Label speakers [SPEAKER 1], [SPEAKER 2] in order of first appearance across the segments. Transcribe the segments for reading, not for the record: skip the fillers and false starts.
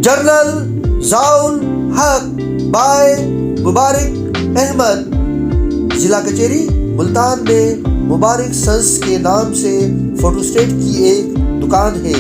[SPEAKER 1] General Zia الحق bye مبارک احمد، ضلع کچہری ملتان میں مبارک سنس کے نام سے فوٹو اسٹیٹ کی ایک دکان ہے۔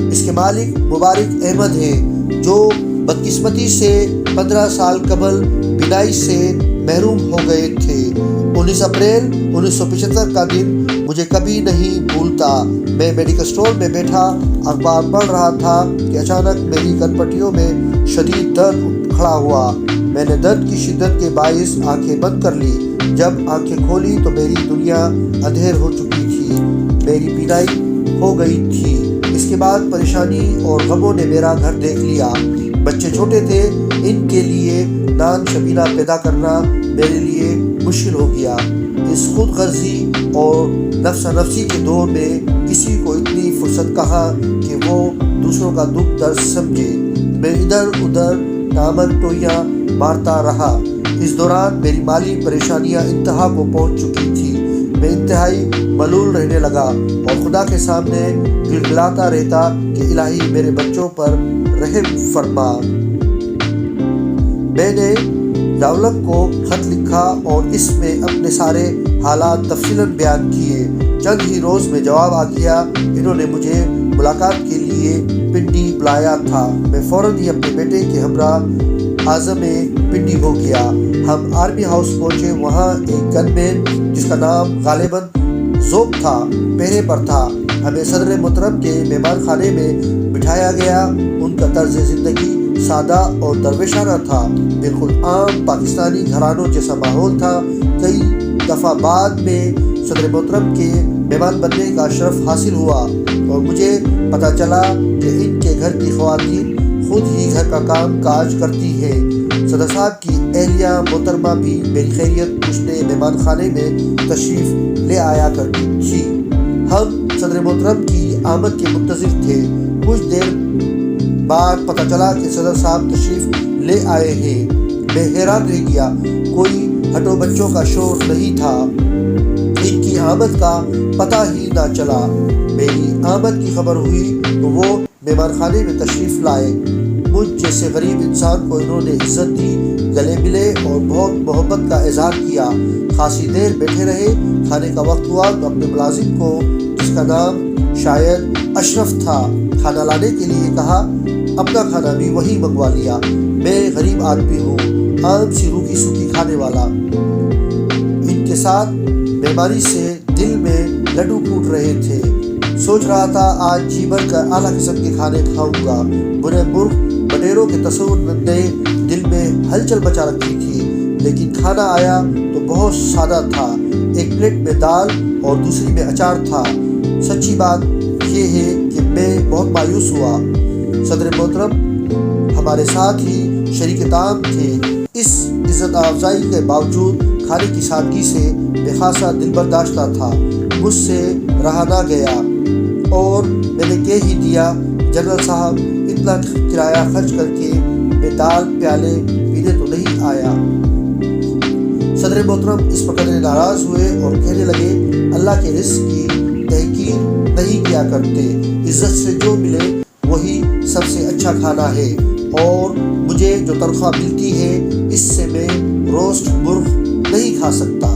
[SPEAKER 1] اس کے مالک مبارک احمد ہیں، جو بدقسمتی سے 15 سال قبل بینائی سے محروم ہو گئے تھے۔ 19 اپریل 1975 کا دن مجھے کبھی نہیں بھولتا۔ میں میڈیکل اسٹور میں بیٹھا اخبار پڑھ رہا تھا کہ اچانک میری کن میں شدید درد کھڑا ہوا۔ میں نے درد کی شدت کے باعث آنکھیں بند کر لی۔ جب آنکھیں کھولی تو میری دنیا اندھیر ہو چکی تھی، میری بینائی ہو گئی تھی۔ اس کے بعد پریشانی اور غموں نے میرا گھر دیکھ لیا۔ بچے چھوٹے تھے، ان کے لیے نان شبینہ پیدا کرنا میرے لیے مشکل ہو گیا۔ اس خود غرضی اور نفسا نفسی کے دور میں کسی کو اتنی فرصت کہاں کہ وہ دوسروں کا دکھ درد سمجھے۔ میں ادھر ادھر نامن ٹوئیاں مارتا رہا۔ اس دوران میری مالی پریشانیاں انتہا کو پہنچ چکی تھی۔ میں انتہائی ملول رہنے لگا اور خدا کے سامنے گڑگڑاتا رہتا کہ الہی میرے بچوں پر رحم فرما۔ میں نے ضیاء کو خط لکھا اور اس میں اپنے سارے حالات تفصیلاً بیان کیے۔ چند ہی روز میں جواب آ گیا۔ انہوں نے مجھے ملاقات کے لیے پنڈی بلایا تھا۔ میں فوراً ہی اپنے بیٹے کے ہمراہ اعظم پنڈی ہو گیا۔ ہم آرمی ہاؤس پہنچے۔ وہاں ایک گن مین جس کا نام غالباً ذوق تھا پہرے پر تھا۔ ہمیں صدر محترم کے مہمان خانے میں بٹھایا گیا۔ ان کا طرز زندگی سادہ اور درویشانہ تھا، بالکل عام پاکستانی گھرانوں جیسا ماحول تھا۔ کئی دفعہ بعد میں صدر محترم کے مہمان بننے کا شرف حاصل ہوا اور مجھے پتہ چلا کہ ان کے گھر کی خواتین خود ہی گھر کا کام کاج کرتی ہیں۔ صدر صاحب کی اہلیہ محترمہ بھی میری خیریت پوچھنے مہمان خانے میں تشریف لے آیا کرتی تھی۔ ہم صدر محترم کی آمد کے منتظر تھے۔ کچھ دیر بعد پتہ چلا کہ صدر صاحب تشریف لے آئے ہیں۔ میں حیران رہ گیا، کوئی ہٹو بچوں کا شور نہیں تھا۔ ان کی آمد کا پتہ ہی نہ چلا۔ میری آمد کی خبر ہوئی تو وہ مہمان خانے میں تشریف لائے۔ مجھ جیسے غریب انسان کو انہوں نے عزت دی، گلے ملے اور بہت محبت کا اظہار کیا۔ خاصی دیر بیٹھے رہے۔ کھانے کا وقت ہوا تو اپنے ملازم کو، جس کا نام شاید اشرف تھا، کھانا لانے کے لیے کہا۔ اپنا کھانا بھی وہی منگوا لیا۔ میں غریب آدمی ہوں، عام سی روکھی سوکھی کھانے والا۔ ان کے ساتھ مہمانی سے دل میں لڈو پھوٹ رہے تھے۔ سوچ رہا تھا آج جی بھر کر اعلیٰ قسم کے کھانے کھاؤں گا۔ برے مرغ بٹیروں کے تصور نے دل میں ہلچل مچا رکھی تھی، لیکن کھانا آیا تو بہت سادہ تھا۔ ایک پلیٹ میں دال اور دوسری میں اچار تھا۔ سچی بات یہ ہے کہ میں بہت مایوس ہوا۔ صدر محترم ہمارے ساتھ ہی شریک طعام تھے۔ اس عزت افزائی کے باوجود کھانے کی سادگی سے میں خاصا دل برداشتہ تھا۔ مجھ سے رہا نہ گیا اور میں نے کہہ ہی دیا، جنرل صاحب اتنا کرایہ خرچ کر کے میں دال پیالے پینے تو نہیں آیا۔ صدر محترم اس پر قدرے ناراض ہوئے اور کہنے لگے، اللہ کے رزق کی تحقیر نہیں کیا کرتے، عزت سے جو ملے وہی سب سے اچھا کھانا ہے، اور مجھے جو تنخواہ ملتی ہے اس سے میں روسٹ مرغ نہیں کھا سکتا۔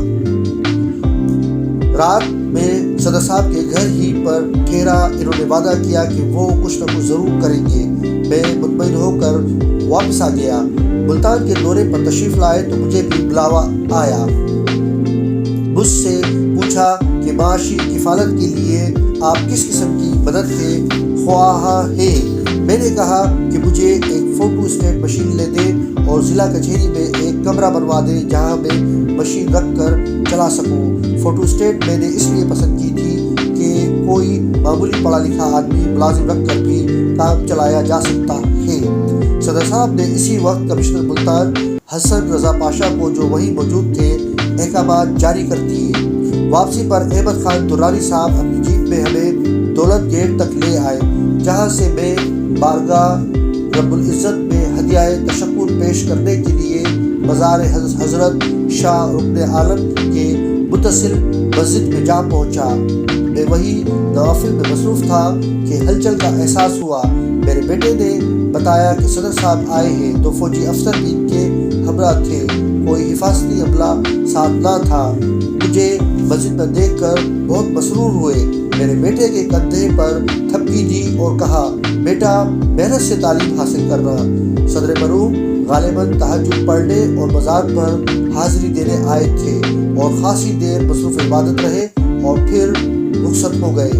[SPEAKER 1] رات میں صدر صاحب کے گھر ہی پر ٹھہرا۔ انہوں نے وعدہ کیا کہ وہ کچھ نہ کچھ ضرور کریں گے۔ میں مطمئن ہو کر واپس آ گیا۔ ملتان کے دورے پر تشریف لائے تو مجھے بھی بلاوا آیا۔ مجھ سے پوچھا کہ معاشی کفالت کے لیے آپ کس قسم کی مدد کے خواہاں ہیں۔ میں نے کہا کہ مجھے ایک فوٹو اسٹیٹ مشین لے دیں اور ضلع کچہری میں ایک کمرہ بنوا دیں جہاں میں مشین رکھ کر چلا سکوں۔ فوٹو اسٹیٹ میں نے اس لیے پسند کی تھی کہ کوئی معمولی پڑھا لکھا آدمی ملازم رکھ کر بھی کام چلایا جا سکتا ہے۔ صدر صاحب نے اسی وقت کمشنر ملتان حسن رضا پاشا کو، جو وہیں موجود تھے، احکامات جاری کر دیے۔ واپسی پر احمد خان درانی صاحب اپنی جیپ میں ہمیں دولت گیٹ تک لے آئے، جہاں سے میں بارگاہ رب العزت میں ہدیہ تشکر پیش کرنے کے لیے مزار حضرت شاہ رکن عالم کے متصل مسجد میں جا پہنچا۔ میں وہی نوافل میں مصروف تھا کہ ہلچل کا احساس ہوا۔ میرے بیٹے نے بتایا کہ صدر صاحب آئے ہیں تو فوجی افسر بھی ان کے ہمراہ تھے، کوئی حفاظتی عملہ ساتھ نہ تھا۔ مجھے مسجد میں دیکھ کر بہت مسرور ہوئے، میرے بیٹے کے کندھے پر تھپکی دی اور کہا، بیٹا محنت سے تعلیم حاصل کرنا۔ صدر مرحوم غالباً تہجد پڑھنے اور مزار پر حاضری دینے آئے تھے اور خاصی دیر مصروف عبادت رہے اور پھر رخصت ہو گئے۔